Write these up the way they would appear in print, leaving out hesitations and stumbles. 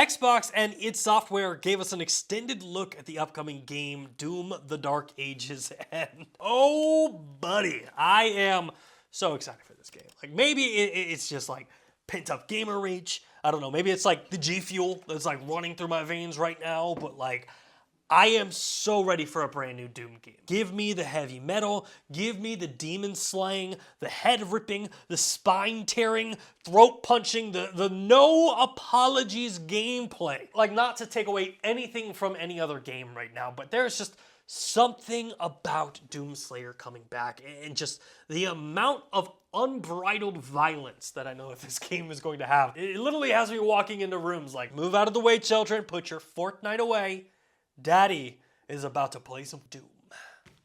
Xbox and id Software gave us an extended look at the upcoming game, Doom: The Dark Ages, and oh buddy, I am so excited for this game. Like maybe it's just like pent up gamer rage. I don't know, maybe it's like the G Fuel that's like running through my veins right now, but like I am so ready for a brand new Doom game. Give me the heavy metal, give me the demon slaying, the head ripping, the spine tearing, throat punching, the no apologies gameplay. Like, not to take away anything from any other game right now, but there's just something about Doomslayer coming back and just the amount of unbridled violence that I know that this game is going to have. It literally has me walking into rooms like, move out of the way, children, put your Fortnite away. Daddy is about to play some Doom.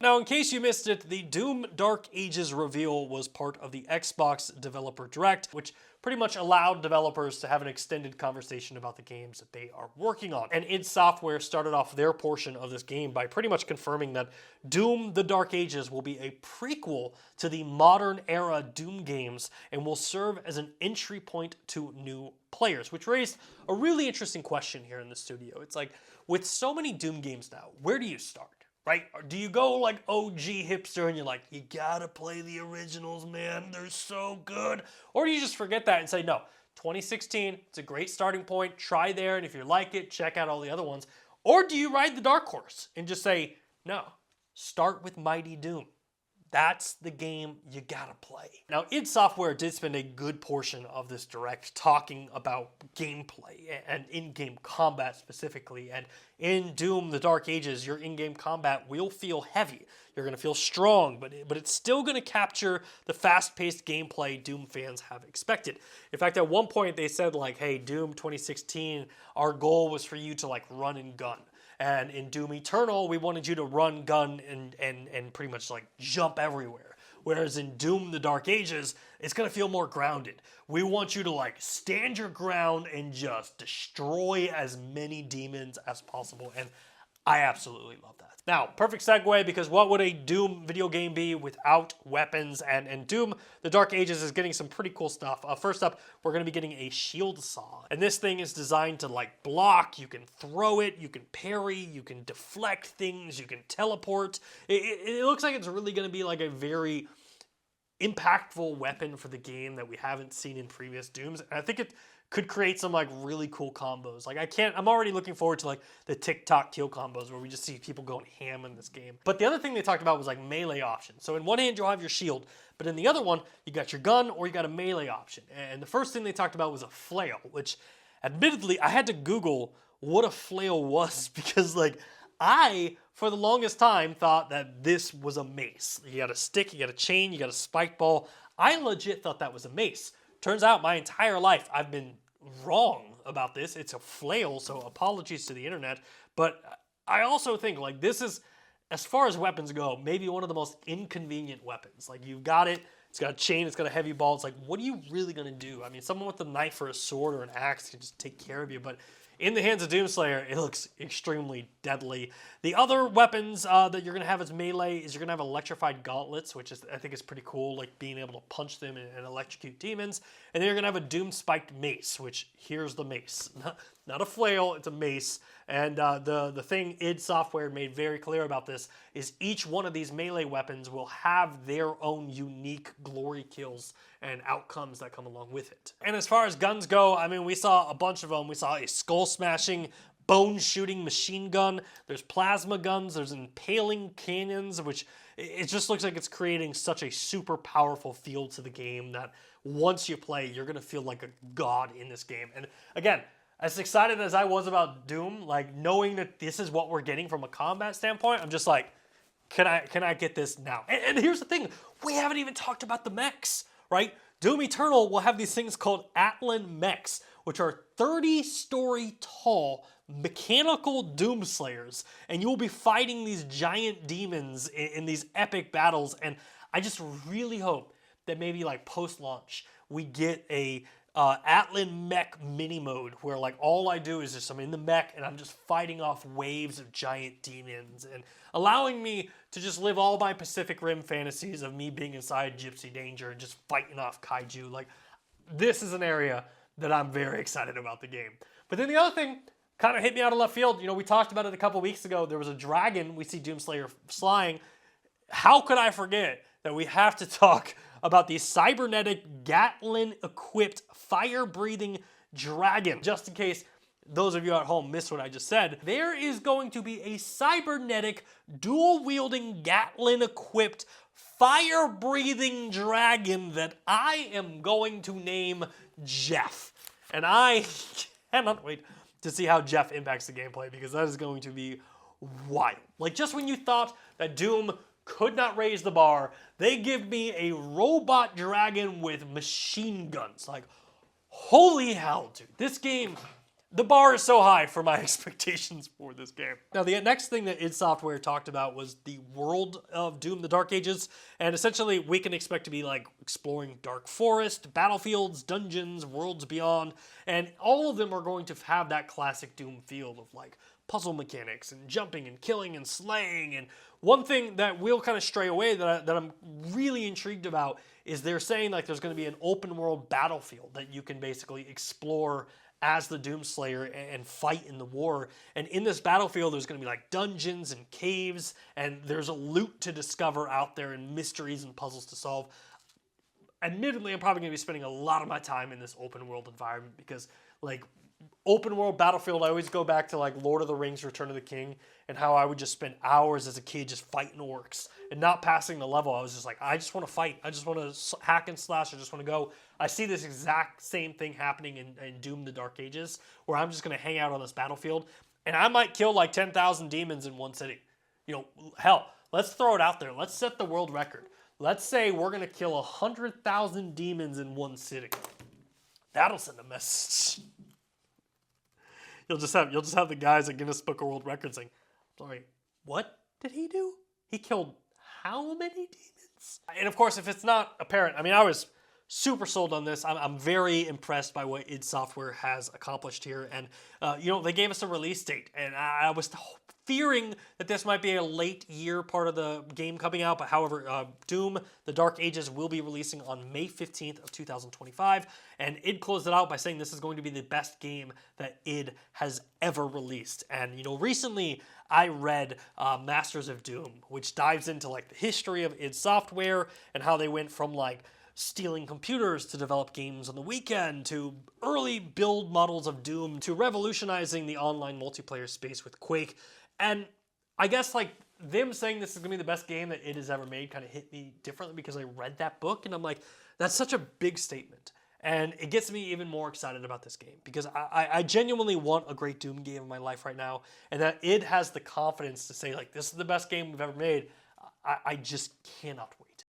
Now, in case you missed it, the Doom Dark Ages reveal was part of the Xbox Developer Direct, which pretty much allowed developers to have an extended conversation about the games that they are working on. And id Software started off their portion of this game by pretty much confirming that Doom: The Dark Ages will be a prequel to the modern era Doom games and will serve as an entry point to new players, which raised a really interesting question here in the studio. It's like, with so many Doom games now, where do you start? Right? Or do you go like OG hipster and you're like, you gotta play the originals, man, they're so good? Or do you just forget that and say, no, 2016, it's a great starting point, try there, and if you like it, check out all the other ones? Or do you ride the dark horse and just say, no, start with Mighty Doom. That's the game you gotta play. Now, id Software did spend a good portion of this direct talking about gameplay and in-game combat specifically. And in Doom: The Dark Ages, your in-game combat will feel heavy. You're gonna feel strong, but it's still gonna capture the fast-paced gameplay Doom fans have expected. In fact, at one point they said like, hey, Doom 2016, our goal was for you to like run and gun. And in Doom Eternal, we wanted you to run, gun, and pretty much like jump everywhere. Whereas in Doom: The Dark Ages, it's gonna feel more grounded. We want you to like stand your ground and just destroy as many demons as possible. And I absolutely love that. Now, perfect segue, because what would a Doom video game be without weapons? And Doom: The Dark Ages is getting some pretty cool stuff. First up, we're going to be getting a shield saw. And this thing is designed to like block, you can throw it, you can parry, you can deflect things, you can teleport. It looks like it's really going to be like a very impactful weapon for the game that we haven't seen in previous Dooms. And I think it could create some like really cool combos. Like I'm already looking forward to like the TikTok kill combos where we just see people going ham in this game. But the other thing they talked about was like melee options. So in one hand you'll have your shield, but in the other one you got your gun or you got a melee option. And the first thing they talked about was a flail, which admittedly I had to Google what a flail was because like I, for the longest time, thought that this was a mace. You got a stick, you got a chain, you got a spike ball. I legit thought that was a mace. Turns out my entire life I've been wrong about this. It's a flail, so apologies to the internet. But I also think like this is, as far as weapons go, maybe one of the most inconvenient weapons. Like you've got it, it's got a chain, it's got a heavy ball. It's like, what are you really gonna do? I mean, someone with a knife or a sword or an axe can just take care of you, but in the hands of Doomslayer, it looks extremely deadly. The other weapons that you're going to have as melee is you're going to have electrified gauntlets, which is I think is pretty cool, like being able to punch them and electrocute demons. And then you're going to have a Doom-spiked mace, which here's the mace. Not a flail, it's a mace. And the thing id Software made very clear about this is each one of these melee weapons will have their own unique glory kills and outcomes that come along with it. And as far as guns go, I mean, we saw a bunch of them. We saw a skull-smashing, bone-shooting machine gun. There's plasma guns. There's impaling cannons, which it just looks like it's creating such a super powerful feel to the game that once you play, you're going to feel like a god in this game. And again, as excited as I was about Doom, like knowing that this is what we're getting from a combat standpoint, I'm just like, can I get this now? And here's the thing, we haven't even talked about the mechs, right? Doom Eternal will have these things called Atlan mechs, which are 30-story tall mechanical Doomslayers, and you will be fighting these giant demons in these epic battles. And I just really hope that maybe like post-launch we get a Atlan mech mini mode where like all I do is just I'm in the mech and I'm just fighting off waves of giant demons and allowing me to just live all my Pacific Rim fantasies of me being inside Gypsy Danger and just fighting off kaiju. Like, this is an area that I'm very excited about the game. But then the other thing kind of hit me out of left field. You know, we talked about it a couple weeks ago. There was a dragon we see Doomslayer flying. How could I forget that we have to talk about the cybernetic Gatlin-equipped fire-breathing dragon? Just in case those of you at home missed what I just said, there is going to be a cybernetic, dual-wielding Gatlin-equipped fire-breathing dragon that I am going to name Jeff. And I cannot wait to see how Jeff impacts the gameplay, because that is going to be wild. Like, just when you thought that Doom could not raise the bar, they give me a robot dragon with machine guns. Like, holy hell, dude. This game, the bar is so high for my expectations for this game. Now, the next thing that id Software talked about was the world of Doom, the Dark Ages, and essentially we can expect to be like exploring dark forest, battlefields, dungeons, worlds beyond, and all of them are going to have that classic Doom feel of like puzzle mechanics and jumping and killing and slaying. And one thing that will kind of stray away that I'm really intrigued about is they're saying like there's going to be an open world battlefield that you can basically explore as the Doomslayer and fight in the war. And in this battlefield, there's going to be like dungeons and caves, and there's a loot to discover out there and mysteries and puzzles to solve. Admittedly, I'm probably going to be spending a lot of my time in this open world environment because like open world battlefield, I always go back to like Lord of the Rings, Return of the King, and how I would just spend hours as a kid just fighting orcs and not passing the level. I was just like, I just want to fight. I just want to hack and slash. I just want to go. I see this exact same thing happening in Doom the Dark Ages, where I'm just going to hang out on this battlefield, and I might kill like 10,000 demons in one sitting. You know, hell, let's throw it out there. Let's set the world record. Let's say we're going to kill 100,000 demons in one sitting. That'll send a message. You'll just have the guys at Guinness Book of World Records saying, sorry, what did he do? He killed how many demons? And of course, if it's not apparent, I mean, I was super sold on this. I'm very impressed by what id Software has accomplished here. And, you know, they gave us a release date, and I was fearing that this might be a late year part of the game coming out. But however, Doom, The Dark Ages will be releasing on May 15th of 2025. And id closed it out by saying this is going to be the best game that id has ever released. And, you know, recently I read Masters of Doom, which dives into like the history of id Software and how they went from like stealing computers to develop games on the weekend, to early build models of Doom, to revolutionizing the online multiplayer space with Quake. And I guess like them saying this is going to be the best game that id has ever made kind of hit me differently because I read that book and I'm like, that's such a big statement. And it gets me even more excited about this game because I genuinely want a great Doom game in my life right now. And that id has the confidence to say like, this is the best game we've ever made. I just cannot wait.